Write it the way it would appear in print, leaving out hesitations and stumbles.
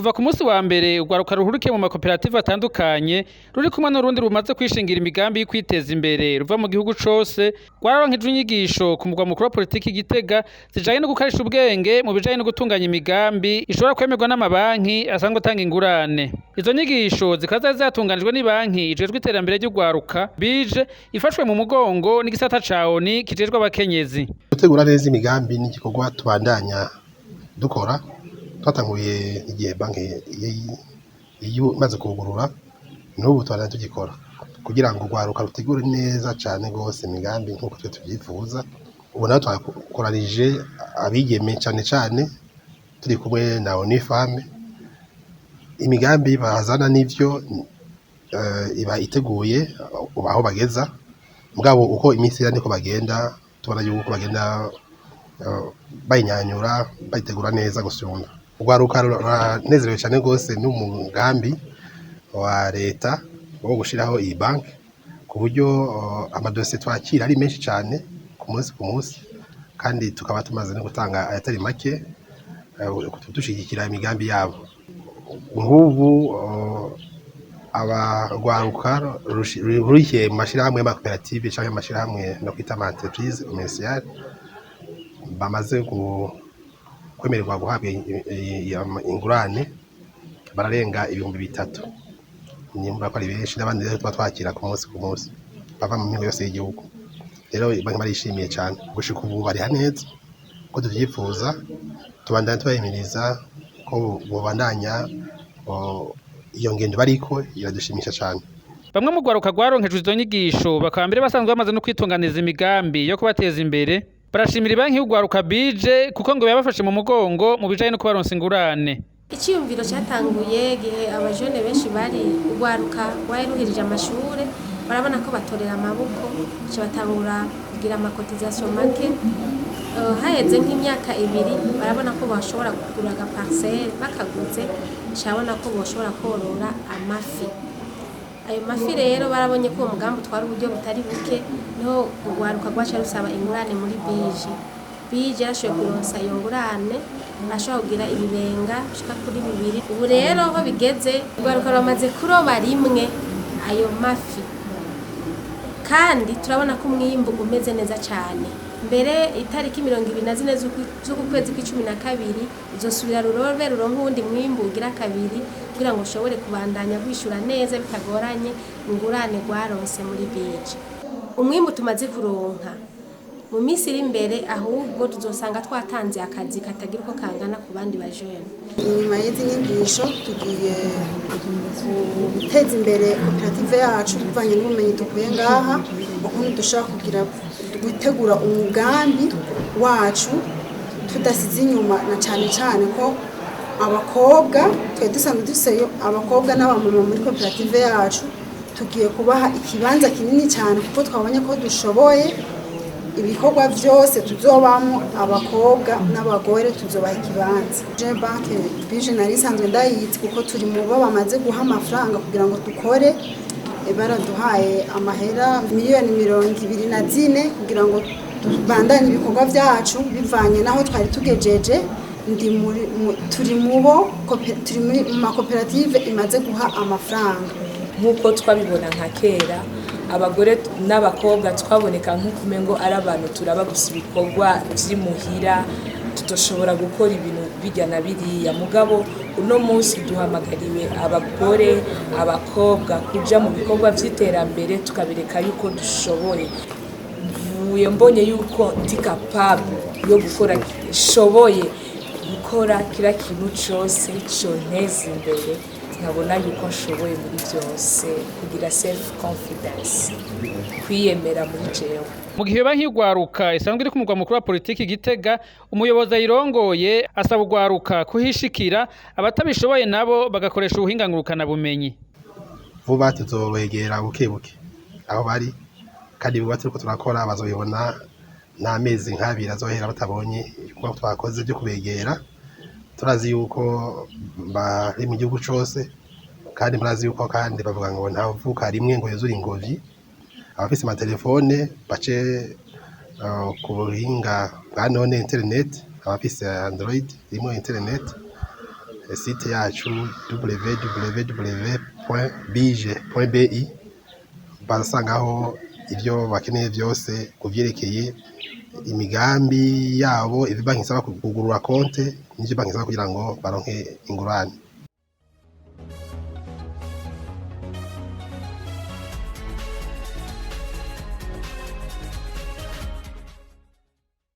Kuva ku munsi wa mbere urwaruka ruhurikiye mu makoperative atandukanye ruri kumwe n'urundi rumaze kwishingira imigambi y'kwiteza imbere ruva mu gihugu cose rwararonkejwe inyigisho ku mugwa mukuru wa politiki Gitega zijanye no gukarisha ubwenge mu bijanye no gutunganya imigambi ishobora kwemerwa n'amabanki asanzwe atanga ingurane. Izo nyigisho zikaza zatunganijwe n'ibanki ijejwe iterambere ry'urwaruka bije ifashwe mu mugongo n'igisata ca ONU kijejwe abakenyezi. Gutegura neza imigambi n'igikorwa tubandanya dukora twatanguye igihe banki imaze kugurura n'ubu tubandanya tugikora kugira ngo urwaruka rutegure neza cane gose imigambi nk'uko twe tuvyifuza. Ubu naho twakoranije abigeme cane cane turi kumwe na ONU Femme. Imigambi bazana n'ivyo iba iteguye aho bageza, mugabo uko iminsi niko bagenda tubona yuko bagenda bayinyanyura bayitegura neza gusumba. Urwaruka ruranezerewe cane gose n'umugambi wa leta wo gushiraho ibanki ku buryo amadosiye twakira ari menshi cane ku munsi kandi tukaba tumaze no gutanga ayatari make dushigikira imigambi yabo. Nk'ubu abarwaruka rurwiriyemwo mu mashirahamwe y'amakoperative canke amashirahamwe no kwita entreprise commerciale bamaze kwemerwa guhabwa ingurane bararenga 3,000. Nyimba ko ari benshi n'abandi rero tuba twakira ku munsi bava mu mihingo yose y'igihugu. Rero banki barishimiye cane gushika ubu bari haneza ko tuvyifuza, tubandanya tubayimiriza ko bobandanya iyo ngendo bariko iradushimisha cane. Bamwe mu rwaruka rwaronkejwe izo nyigisho bakaba mbere basanzwe bamaze no kwitunganiza imigambi yo kubateza imbere. Barashimira banki y'urwaruka bije kuko ngo yabafashe mu mugongo mu bijanye no kubaronsa ingurane. Icyumviro cyatanguye gihe abajene benshi bari urwaruka rwaruhirije amashure barabona ko batorera amaboko cyo batangura kugira amakotization make. Haheze nk'imyaka 2 barabona ko bashobora kugura aga parcelle bakaguze cyabona ko boshobora korora amafi. Ayo mafi rero barabonye ko umugambi twari uburyo butari buke no urwaruka rwaca rusaba ingurane muri bije yashoboye kuronsa iyo ngurane ashobora kugira ibibenga bishika kuri 2. Ubu rero aho bigeze urwaruka rwamaze kuroba rimwe ayo mafi kandi turabona ko umwimbu umeze neza cyane. Mbere itariki 24 z'ukwezi kwa12 izosubira rurobe ruronka uwundi mwimbu ugira kabiri kugira ngo ushobore kubandanya gwishura neza bitagoranye ingurane rwaronse muri bije. Umwimbu tumaze kuronka mu minsi iri imbere ahubwo tuzosanga twatanze akazi katagira uko kangana ku bandi bajene. Inyuma y'izi nyigisho tugiye guteza imbere koperative yacu bivanye n'ubumenyi dukuye ngaha, ukuntu dushaka kugira gutegura umugambi wacu tudasize inyuma, na cane cane ko abakobwa twe dusanzwe duseyo abakobwa n'abamama muri koperative yacu tugiye kubaha ikibanza kinini cyane kuko twabonye ko dushoboye ibikorwa vyose tuzobamo abakobwa n'abagore tuzobaha ikibanza. Je banki bije nari sanzwe ndayitse kuko turi mu bo bamaze guha amafaranga kugira ngo dukore. Baraduhaye amahera miliyoni 24 kugira ngo tubandanye ibikorwa vyacu bivanye naho twari tugejeje. Turi muri makoperative imaze guha amafaranga nk'uko twabibona nka kera. Abagore n'abakobwa twaboneka nk'ukumengo ari abantu turaba gusa ibikorwa vy'imuhira tutoshobora gukora ibintu bijyana biriya. Mugabo uno munsi duhamagariwe abagore abakobwa kuja mu bikorwa vy'iterambere tukabireka yuko dushoboye. Mvuye mbonye yuko ndi capable yo gukora, shoboye gukora kira kintu cyose conteza imbere, nkabona yuko nshoboye muri byose, kugira self confidence, kwiyemera muri jewe. Mu gihe banki y'urwaruka isanzwe iri ku mugwa mukuru wa politiki Gitega, umuyobozi ayirongoye asaba urwaruka kuhishikira, abatabishoboye nabo bagakoresha ubuhinga ngurukana bumenyi. Vuba tuzobegera bukebuke aho bari, kandi vuba turiko turakora bazoyibona n'amezi nk'abiri azohera batabonye kuko twakoze byo kubegera. Turazi yuko bari mu gihugu cose kandi murazi yuko kandi bavuga ngo ntavuka rimwe ngo yuzure ingobyi. Abafise amatelefone bace ku buhinga bwa none internet, abafise Android rimwe internet site yacu www.bije.bi basangaho ivyo bakeneye vyose kuvyerekeye imigambi yabo, ibanki isaba kugurura konte n'ivyo banki isaba kugira ngo baronke ingurane.